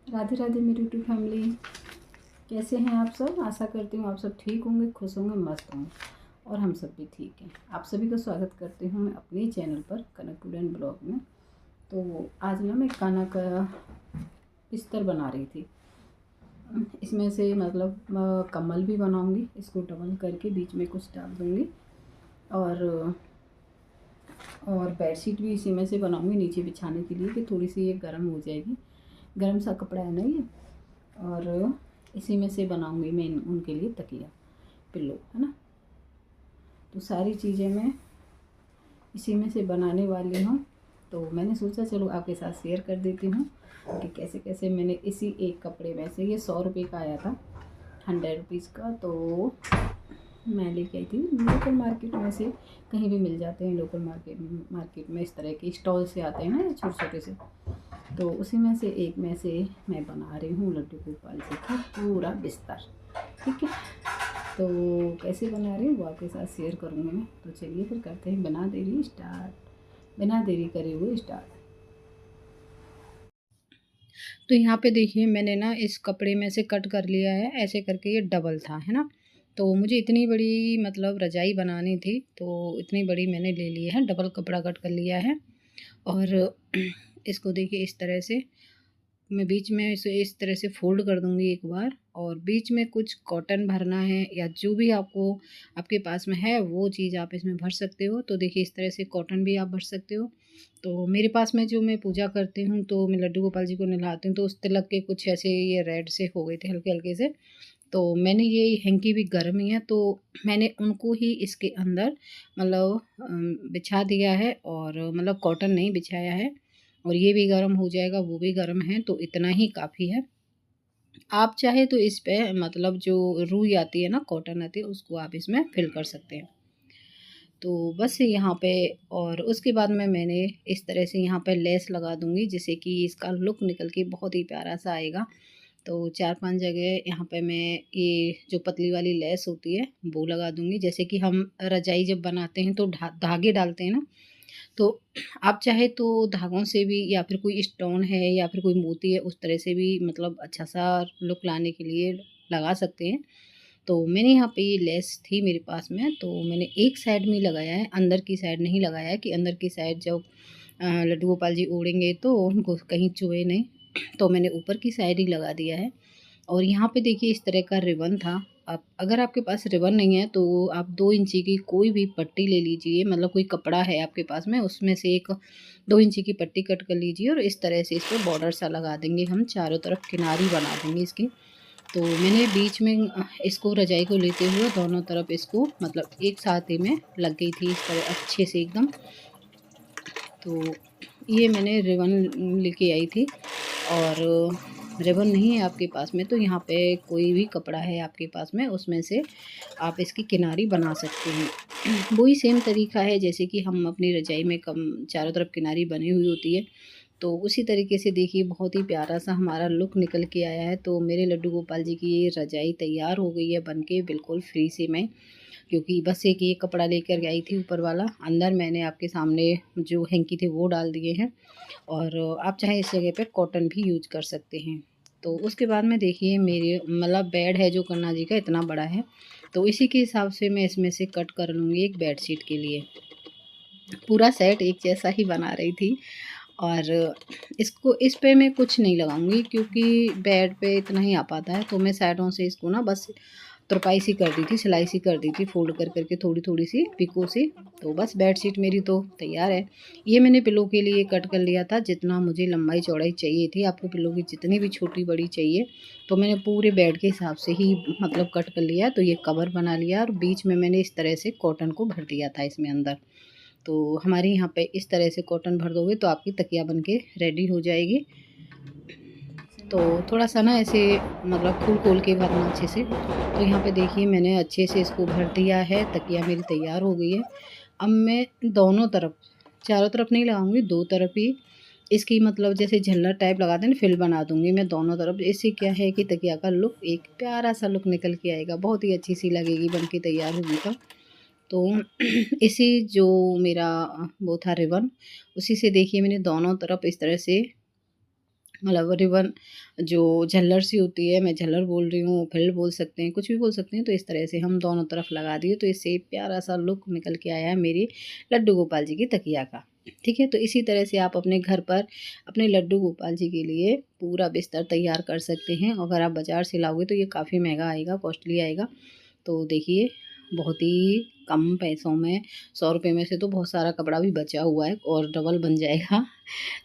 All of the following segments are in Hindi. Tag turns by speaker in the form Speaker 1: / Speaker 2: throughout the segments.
Speaker 1: राधे राधे मेरी यूट्यूब फैमिली। कैसे हैं आप सब? आशा करती हूँ आप सब ठीक होंगे, खुश होंगे, मस्त होंगे और हम सब भी ठीक हैं। आप सभी का स्वागत करती हूँ मैं अपने चैनल पर कनक टूडे एंड ब्लॉग में। तो आज ना मैं खाना का बिस्तर बना रही थी। इसमें से मतलब कम्बल भी बनाऊंगी, इसको डबल करके बीच में कुछ डाल दूँगी और बेडशीट भी इसी में से बनाऊंगी नीचे बिछाने के लिए कि थोड़ी सी ये गर्म हो जाएगी। गर्म सा कपड़ा है ना ये। और इसी में से बनाऊंगी मैं उनके लिए तकिया, पिल्लो, है ना। तो सारी चीज़ें मैं इसी में से बनाने वाली हूँ। तो मैंने सोचा चलो आपके साथ शेयर कर देती हूँ कि कैसे कैसे मैंने इसी एक कपड़े में से, ये 100 रुपये का आया था, 100 रुपीज़ का। तो मैं लेके आई थी लोकल मार्केट में से, कहीं भी मिल जाते हैं लोकल मार्केट में इस तरह के स्टॉल से आते हैं ना छोटे छोटे से। तो उसी में से एक में से मैं बना रही हूँ लड्डू गोपाल जी का पूरा बिस्तर। ठीक है, तो कैसे बना रही हूँ वो आपके साथ शेयर करूँगी मैं। तो चलिए फिर करते हैं बिना देरी करे हुए स्टार्ट। तो यहाँ पे देखिए मैंने ना इस कपड़े में से कट कर लिया है, ऐसे करके ये डबल था, है ना। तो मुझे इतनी बड़ी मतलब रजाई बनानी थी, तो इतनी बड़ी मैंने ले ली है, डबल कपड़ा कट कर लिया है। और इसको देखिए इस तरह से मैं बीच में इसे इस तरह से फ़ोल्ड कर दूँगी एक बार, और बीच में कुछ कॉटन भरना है या जो भी आपको आपके पास में है वो चीज़ आप इसमें भर सकते हो। तो देखिए इस तरह से कॉटन भी आप भर सकते हो। तो मेरे पास में जो मैं पूजा करती हूँ, तो मैं लड्डू गोपाल जी को नहलाती हूँ, तो उस तिलक के कुछ ऐसे ये रेड से हो गए थे हल्के हल्के से। तो मैंने ये हैंकी भी गर्म ही है, तो मैंने उनको ही इसके अंदर मतलब बिछा दिया है, और मतलब कॉटन नहीं बिछाया है। और ये भी गर्म हो जाएगा, वो भी गर्म है, तो इतना ही काफ़ी है। आप चाहे तो इस पे मतलब जो रुई आती है ना, कॉटन आती है, उसको आप इसमें फिल कर सकते हैं। तो बस यहाँ पे, और उसके बाद में मैंने इस तरह से यहाँ पे लेस लगा दूँगी, जिससे कि इसका लुक निकल के बहुत ही प्यारा सा आएगा। तो 4-5 जगह यहाँ पे मैं ये जो पतली वाली लेस होती है वो लगा दूँगी। जैसे कि हम रजाई जब बनाते हैं तो धागे डालते हैं ना, तो आप चाहे तो धागों से भी, या फिर कोई स्टोन है या फिर कोई मोती है, उस तरह से भी मतलब अच्छा सा लुक लाने के लिए लगा सकते हैं। तो मैंने यहाँ पे ये लेस थी मेरे पास में, तो मैंने एक साइड में लगाया है, अंदर की साइड नहीं लगाया है कि अंदर की साइड जब लड्डू गोपाल जी ओढ़ेंगे तो उनको कहीं चुभे नहीं। तो मैंने ऊपर की साइड ही लगा दिया है। और यहाँ पे देखिए इस तरह का रिबन था। आप अगर आपके पास रिबन नहीं है तो आप 2 इंची की कोई भी पट्टी ले लीजिए, मतलब कोई कपड़ा है आपके पास में, उसमें से एक 2 इंची की पट्टी कट कर लीजिए, और इस तरह से इस पर बॉर्डर सा लगा देंगे हम, चारों तरफ किनारी बना देंगे इसकी। तो मैंने बीच में इसको रजाई को लेते हुए दोनों तरफ इसको मतलब एक साथ ही में लग गई थी इस तरह अच्छे से एकदम। तो ये मैंने रिबन लेके आई थी। और रिबन नहीं है आपके पास में तो यहाँ पे कोई भी कपड़ा है आपके पास में, उसमें से आप इसकी किनारी बना सकते हैं। वही सेम तरीका है जैसे कि हम अपनी रजाई में कम चारों तरफ किनारी बनी हुई होती है। तो उसी तरीके से देखिए बहुत ही प्यारा सा हमारा लुक निकल के आया है। तो मेरे लड्डू गोपाल जी की ये रजाई तैयार हो गई है बनके बिल्कुल फ्री से मैं, क्योंकि बस एक ये कपड़ा लेकर आई थी ऊपर वाला, अंदर मैंने आपके सामने जो हैंकी थे वो डाल दिए हैं। और आप चाहे इस जगह पे कॉटन भी यूज कर सकते हैं। तो उसके बाद में देखिए मेरे मतलब बेड है जो कन्ना जी का इतना बड़ा है, तो इसी के हिसाब से मैं इसमें से कट कर लूँगी एक बेडशीट के लिए। पूरा सेट एक जैसा ही बना रही थी। और इसको इस पे मैं कुछ नहीं लगाऊंगी क्योंकि बेड पे इतना ही आ पाता है। तो मैं साइडों से इसको ना बस तुरपाई सी कर दी थी, सिलाई सी कर दी थी, फोल्ड कर करके थोड़ी थोड़ी सी पिको से। तो बस बेडशीट मेरी तो तैयार है। ये मैंने पिलो के लिए कट कर लिया था जितना मुझे लंबाई चौड़ाई चाहिए थी। आपको पिलो की जितनी भी छोटी बड़ी चाहिए, तो मैंने पूरे बेड के हिसाब से ही मतलब कट कर लिया। तो ये कवर बना लिया, और बीच में मैंने इस तरह से कॉटन को भर दिया था इसमें अंदर। तो हमारे यहाँ पे इस तरह से कॉटन भर दोगे तो आपकी तकिया बनके रेडी हो जाएगी। तो थोड़ा सा ना ऐसे मतलब खोल खोल के भरना अच्छे से। तो यहाँ पे देखिए मैंने अच्छे से इसको भर दिया है, तकिया मेरी तैयार हो गई है। अब मैं दोनों तरफ, चारों तरफ नहीं लगाऊंगी, दो तरफ ही इसकी मतलब जैसे झल्लर टाइप लगाते हैं ना, फिल बना दूंगी मैं दोनों तरफ। इससे क्या है कि तकिया का लुक एक प्यारा सा लुक निकल के आएगा, बहुत ही अच्छी सी लगेगी बन के तैयार होगी तो। तो इसी जो मेरा वो था रिबन, उसी से देखिए मैंने दोनों तरफ इस तरह से मतलब रिबन जो झल्लर सी होती है, मैं झल्लर बोल रही हूँ, फ्रिल बोल सकते हैं, कुछ भी बोल सकते हैं। तो इस तरह से हम दोनों तरफ लगा दिए, तो इससे प्यारा सा लुक निकल के आया है मेरी लड्डू गोपाल जी की तकिया का। ठीक है, तो इसी तरह से आप अपने घर पर अपने लड्डू गोपाल जी के लिए पूरा बिस्तर तैयार कर सकते हैं। अगर आप बाज़ार से लाओगे तो ये काफ़ी महंगा आएगा, कॉस्टली आएगा। तो देखिए, बहुत ही कम पैसों में, 100 रुपये में से तो बहुत सारा कपड़ा भी बचा हुआ है और डबल बन जाएगा।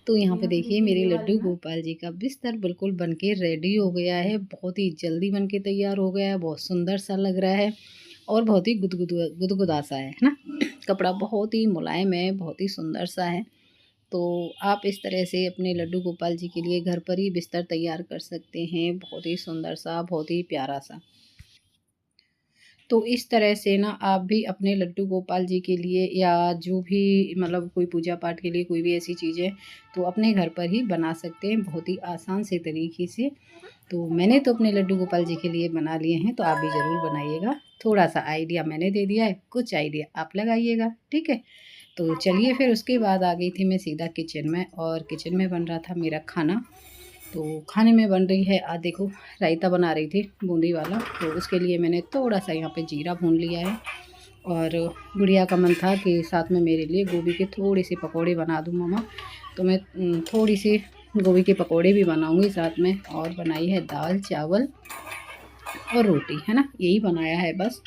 Speaker 1: तो यहाँ पे देखिए मेरे लड्डू गोपाल जी का बिस्तर बिल्कुल बनके रेडी हो गया है। बहुत ही जल्दी बनके तैयार हो गया है, बहुत सुंदर सा लग रहा है और बहुत ही गुदगुदा सा है ना। कपड़ा बहुत ही मुलायम है, बहुत ही सुंदर सा है। तो आप इस तरह से अपने लड्डू गोपाल जी के लिए घर पर ही बिस्तर तैयार कर सकते हैं, बहुत ही सुंदर सा, बहुत ही प्यारा सा। तो इस तरह से ना आप भी अपने लड्डू गोपाल जी के लिए या जो भी मतलब कोई पूजा पाठ के लिए कोई भी ऐसी चीज़ें तो अपने घर पर ही बना सकते हैं बहुत ही आसान से तरीके से। तो मैंने तो अपने लड्डू गोपाल जी के लिए बना लिए हैं, तो आप भी ज़रूर बनाइएगा। थोड़ा सा आइडिया मैंने दे दिया है, कुछ आइडिया आप लगाइएगा, ठीक है। तो चलिए फिर उसके बाद आ गई थी मैं सीधा किचन में, और किचन में बन रहा था मेरा खाना। तो खाने में बन रही है, आज देखो रायता बना रही थी बूंदी वाला। तो उसके लिए मैंने थोड़ा सा यहाँ पे जीरा भून लिया है, और गुड़िया का मन था कि साथ में मेरे लिए गोभी के थोड़े से पकोड़े बना दूँ मम्मा। तो मैं थोड़ी सी गोभी के पकोड़े भी बनाऊँगी साथ में। और बनाई है दाल चावल और रोटी, है ना, यही बनाया है बस।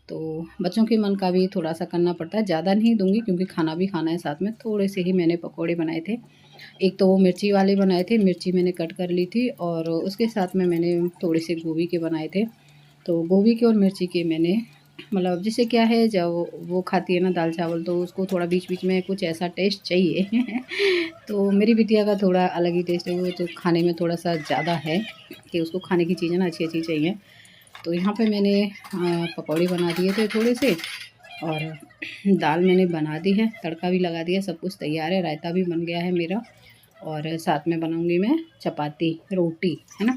Speaker 1: तो बच्चों के मन का भी थोड़ा सा करना पड़ता है, ज़्यादा नहीं दूंगी क्योंकि खाना भी खाना है साथ में। थोड़े से ही मैंने पकोड़े बनाए थे। एक तो वो मिर्ची वाले बनाए थे, मिर्ची मैंने कट कर ली थी, और उसके साथ में मैंने थोड़े से गोभी के बनाए थे। तो गोभी के और मिर्ची के मैंने मतलब जैसे क्या है, जब वो खाती है ना दाल चावल, तो उसको थोड़ा बीच बीच में कुछ ऐसा टेस्ट चाहिए तो मेरी बिटिया का थोड़ा अलग ही टेस्ट है, वो तो खाने में थोड़ा सा ज़्यादा है कि उसको खाने की चीज़ें ना अच्छी अच्छी चाहिए। तो यहाँ पे मैंने पकौड़े बना दिए थे थोड़े से, और दाल मैंने बना दी है, तड़का भी लगा दिया, सब कुछ तैयार है, रायता भी बन गया है मेरा। और साथ में बनाऊंगी मैं चपाती रोटी, है ना।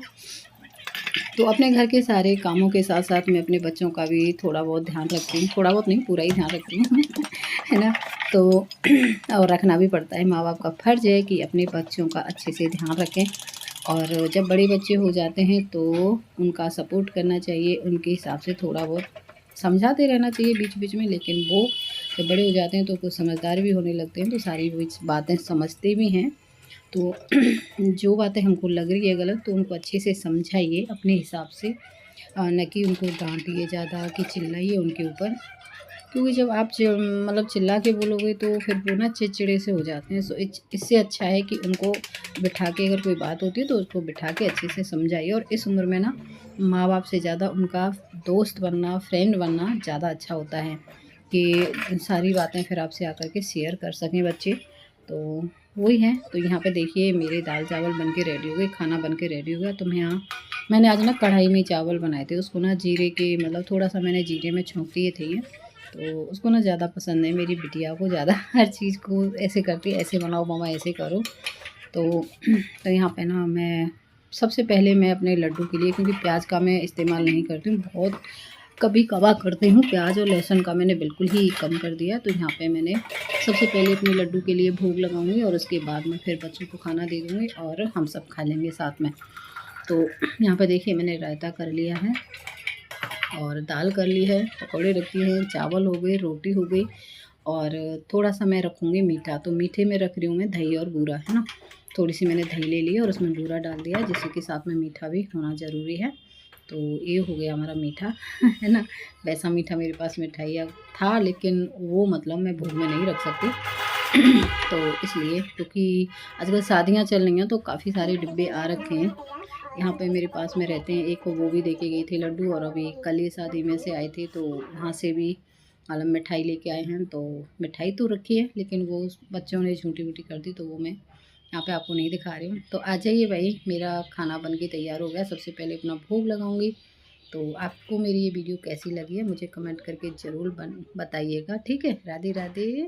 Speaker 1: तो अपने घर के सारे कामों के साथ साथ मैं अपने बच्चों का भी थोड़ा बहुत ध्यान रखती हूँ, थोड़ा बहुत नहीं पूरा ही ध्यान रखती हूँ है ना। तो और रखना भी पड़ता है, माँ बाप का फ़र्ज़ है कि अपने बच्चों का अच्छे से ध्यान रखें। और जब बड़े बच्चे हो जाते हैं तो उनका सपोर्ट करना चाहिए, उनके हिसाब से थोड़ा बहुत समझाते रहना चाहिए बीच बीच में। लेकिन वो जब बड़े हो जाते हैं तो कुछ समझदार भी होने लगते हैं, तो सारी बातें समझते भी हैं। तो जो बातें हमको लग रही है गलत, तो उनको अच्छे से समझाइए अपने हिसाब से, न कि उनको डांटिए ज़्यादा कि चिल्लाइए उनके ऊपर। क्योंकि जब आप मतलब चिल्ला के बोलोगे तो फिर वो ना चिड़चिड़े से हो जाते हैं। सो इससे अच्छा है कि उनको बिठा के, अगर कोई बात होती है तो उसको बिठा के अच्छे से समझाइए। और इस उम्र में ना माँ बाप से ज़्यादा उनका दोस्त बनना, फ्रेंड बनना ज़्यादा अच्छा होता है, कि सारी बातें फिर आपसे आकर के शेयर कर सकें बच्चे। तो वही है। तो यहाँ पे देखिए मेरे दाल चावल बन के रेडी हो गए, खाना बन के रेडी हो गया। तो मैंने आज ना कढ़ाई में चावल बनाए थे, उसको ना जीरे के मतलब थोड़ा सा मैंने जीरे में छोंक दिए थे ये। तो उसको ना ज़्यादा पसंद है, मेरी बिटिया को ज़्यादा हर चीज़ को ऐसे करती है, ऐसे बनाओ मम्मा, ऐसे करो। तो तो यहाँ पे ना मैं सबसे पहले मैं अपने लड्डू के लिए, क्योंकि प्याज का मैं इस्तेमाल नहीं करती हूँ, बहुत कभी कभार करती हूँ, प्याज और लहसुन का मैंने बिल्कुल ही कम कर दिया। तो यहाँ पे मैंने सबसे पहले अपने लड्डू के लिए भोग लगाऊंगी, और उसके बाद में फिर बच्चों को खाना दे दूँगी और हम सब खा लेंगे साथ में। तो यहाँ पे देखिए मैंने रायता कर लिया है, और दाल कर ली है, पकौड़े रख दिए हैं, चावल हो गए, रोटी हो गई, और थोड़ा सा मैं रखूँगी मीठा। तो मीठे में रख रही हूँ मैं दही और बूरा, है ना। थोड़ी सी मैंने दही ले ली और उसमें बूरा डाल दिया, जिससे कि साथ में मीठा भी होना ज़रूरी है। तो ये हो गया हमारा मीठा है ना। वैसा मीठा मेरे पास मिठाइयाँ था, लेकिन वो मतलब मैं भोग में नहीं रख सकती तो इसलिए, क्योंकि आजकल शादियाँ चल रही हैं तो काफ़ी सारे डिब्बे आ रखे हैं यहाँ पे मेरे पास में रहते हैं। एक वो भी देके गई थी लड्डू, और अभी कल ही शादी में से आए थे तो वहाँ से भी मतलब मिठाई लेके आए हैं। तो मिठाई तो रखी है, लेकिन वो बच्चों ने झूठी वूठी कर दी, तो वो मैं यहाँ पे आपको नहीं दिखा रही हूँ। तो आ जाइए भाई, मेरा खाना बन के तैयार हो गया। सबसे पहले अपना भोग लगाऊंगी। तो आपको मेरी ये वीडियो कैसी लगी है मुझे कमेंट करके ज़रूर बताइएगा, ठीक है। राधे राधे।